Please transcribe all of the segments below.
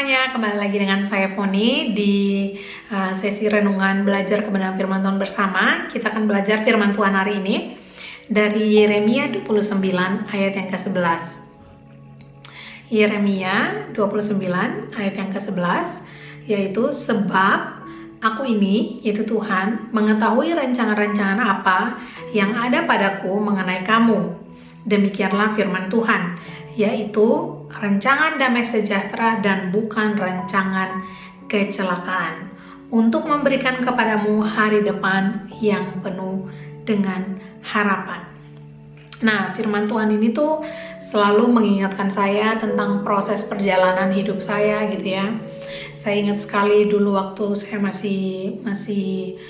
semuanya, kembali lagi dengan saya Foni di sesi renungan belajar kebenaran firman Tuhan bersama. Kita akan belajar firman Tuhan hari ini dari Yeremia 29 ayat yang ke-11. Yeremia 29 ayat yang ke-11, yaitu sebab aku ini, yaitu Tuhan, mengetahui rancangan-rancangan apa yang ada padaku mengenai kamu. Demikianlah firman Tuhan, yaitu rancangan damai sejahtera dan bukan rancangan kecelakaan, untuk memberikan kepadamu hari depan yang penuh dengan harapan. Nah, firman Tuhan ini tuh selalu mengingatkan saya tentang proses perjalanan hidup saya gitu ya. Saya ingat sekali dulu waktu saya masih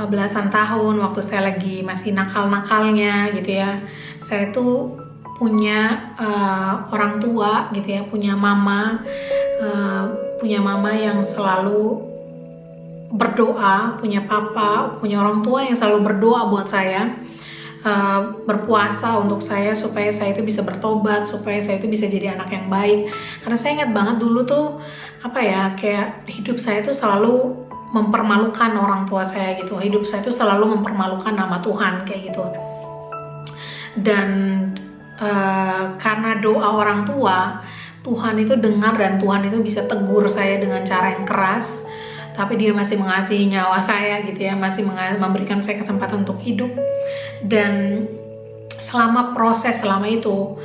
belasan tahun, waktu saya lagi masih nakal-nakalnya gitu ya. Saya tuh punya orang tua gitu ya, punya mama yang selalu berdoa, punya papa, punya orang tua yang selalu berdoa buat saya, berpuasa untuk saya supaya saya itu bisa bertobat, supaya saya itu bisa jadi anak yang baik. Karena saya ingat banget dulu tuh kayak hidup saya tuh selalu mempermalukan orang tua saya gitu. Hidup saya tuh selalu mempermalukan nama Tuhan kayak gitu. Dan karena doa orang tua, Tuhan itu dengar dan Tuhan itu bisa tegur saya dengan cara yang keras, tapi Dia masih mengasihi nyawa saya gitu ya, masih memberikan saya kesempatan untuk hidup. Dan selama itu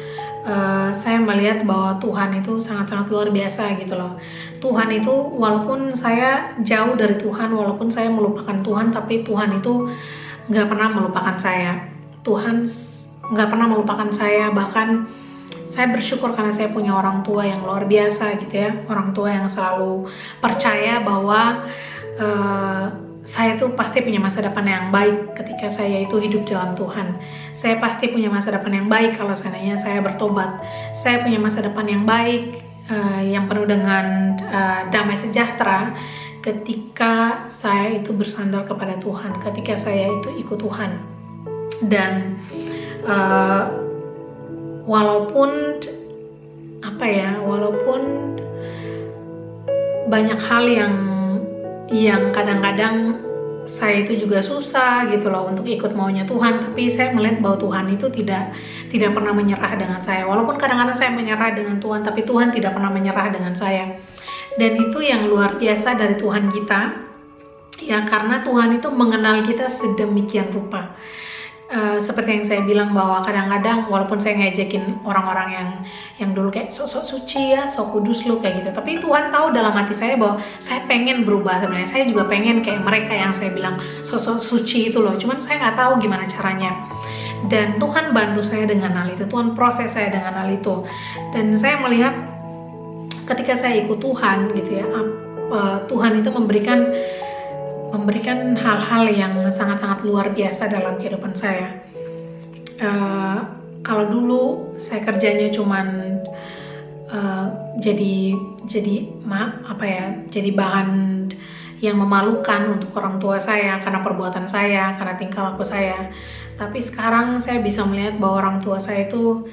saya melihat bahwa Tuhan itu sangat-sangat luar biasa gitu loh. Tuhan itu walaupun saya jauh dari Tuhan, walaupun saya melupakan Tuhan, tapi Tuhan itu nggak pernah melupakan saya. Tuhan nggak pernah melupakan saya. Bahkan saya bersyukur karena saya punya orang tua yang luar biasa gitu ya, orang tua yang selalu percaya bahwa saya tuh pasti punya masa depan yang baik ketika saya itu hidup dalam Tuhan. Saya pasti punya masa depan yang baik kalau seandainya saya bertobat. Saya punya masa depan yang baik, yang penuh dengan damai sejahtera ketika saya itu bersandar kepada Tuhan, ketika saya itu ikut Tuhan. Dan walaupun banyak hal yang kadang-kadang saya itu juga susah gitu loh untuk ikut maunya Tuhan, tapi saya melihat bahwa Tuhan itu tidak pernah menyerah dengan saya. Walaupun kadang-kadang saya menyerah dengan Tuhan, tapi Tuhan tidak pernah menyerah dengan saya. Dan itu yang luar biasa dari Tuhan kita ya, karena Tuhan itu mengenal kita sedemikian rupa. Seperti yang saya bilang bahwa kadang-kadang walaupun saya ngejekin orang-orang yang dulu kayak sok suci ya, sok kudus lu kayak gitu, tapi Tuhan tahu dalam hati saya bahwa saya pengen berubah sebenarnya. Saya juga pengen kayak mereka yang saya bilang sok suci itu loh, cuman saya nggak tahu gimana caranya. Dan Tuhan bantu saya dengan hal itu, Tuhan proses saya dengan hal itu. Dan saya melihat ketika saya ikut Tuhan gitu ya, Tuhan itu memberikan hal-hal yang sangat-sangat luar biasa dalam kehidupan saya. Kalau dulu saya kerjanya cuman jadi bahan yang memalukan untuk orang tua saya karena perbuatan saya, karena tingkah laku saya. Tapi sekarang saya bisa melihat bahwa orang tua saya itu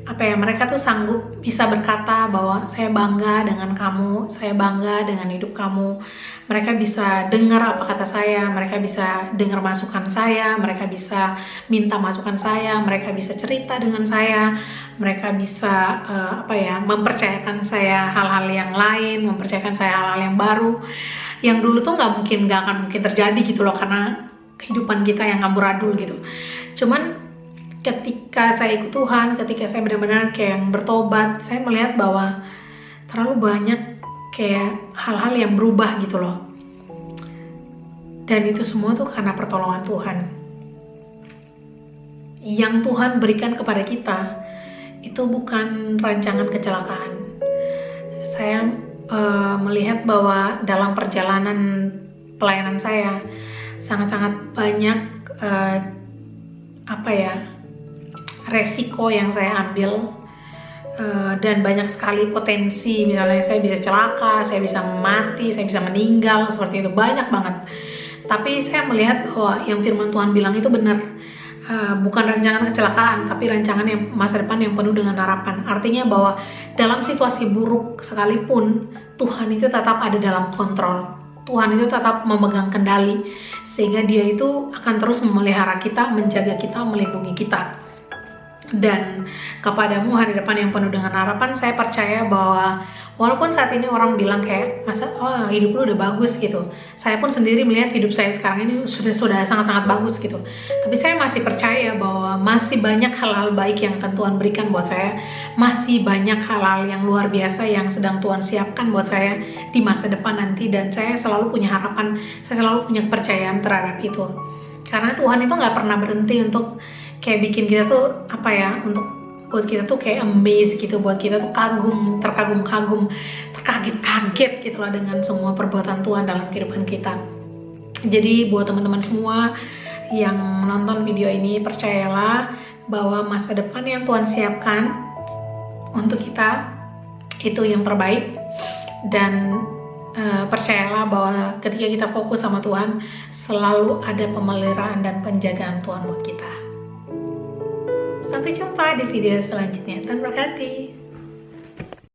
mereka tuh sanggup bisa berkata bahwa saya bangga dengan kamu, saya bangga dengan hidup kamu. Mereka bisa dengar apa kata saya, mereka bisa dengar masukan saya, mereka bisa minta masukan saya, mereka bisa cerita dengan saya, mereka bisa mempercayakan saya hal-hal yang lain, mempercayakan saya hal-hal yang baru, yang dulu tuh nggak akan mungkin terjadi gitu loh, karena kehidupan kita yang amburadul gitu. Cuman ketika saya ikut Tuhan, ketika saya benar-benar kayak bertobat, saya melihat bahwa terlalu banyak kayak hal-hal yang berubah gitu loh. Dan itu semua tuh karena pertolongan Tuhan. Yang Tuhan berikan kepada kita itu bukan rancangan kecelakaan. Saya melihat bahwa dalam perjalanan pelayanan saya sangat-sangat banyak resiko yang saya ambil, dan banyak sekali potensi. Misalnya saya bisa celaka, saya bisa mati, saya bisa meninggal, seperti itu, banyak banget. Tapi saya melihat bahwa yang firman Tuhan bilang itu benar. bukan rancangan kecelakaan, tapi rancangan yang masa depan yang penuh dengan harapan. Artinya bahwa dalam situasi buruk sekalipun, Tuhan itu tetap ada dalam kontrol. Tuhan itu tetap memegang kendali, sehingga dia itu akan terus memelihara kita, menjaga kita, melindungi kita. Dan kepadamu hari depan yang penuh dengan harapan, saya percaya bahwa walaupun saat ini orang bilang kayak, masa hidup lu udah bagus gitu, saya pun sendiri melihat hidup saya sekarang ini sudah sangat-sangat bagus gitu, tapi saya masih percaya bahwa masih banyak hal-hal baik yang akan Tuhan berikan buat saya, masih banyak hal-hal yang luar biasa yang sedang Tuhan siapkan buat saya di masa depan nanti. Dan saya selalu punya harapan, saya selalu punya kepercayaan terhadap itu, karena Tuhan itu nggak pernah berhenti untuk kayak bikin kita tuh untuk buat kita tuh kayak amazed gitu, buat kita tuh terkagum-kagum, terkaget-kaget gitu lah dengan semua perbuatan Tuhan dalam kehidupan kita. Jadi buat teman-teman semua yang menonton video ini, percayalah bahwa masa depan yang Tuhan siapkan untuk kita itu yang terbaik. Dan percayalah bahwa ketika kita fokus sama Tuhan, selalu ada pemeliharaan dan penjagaan Tuhan buat kita. Sampai jumpa di video selanjutnya. Tuhan berkati.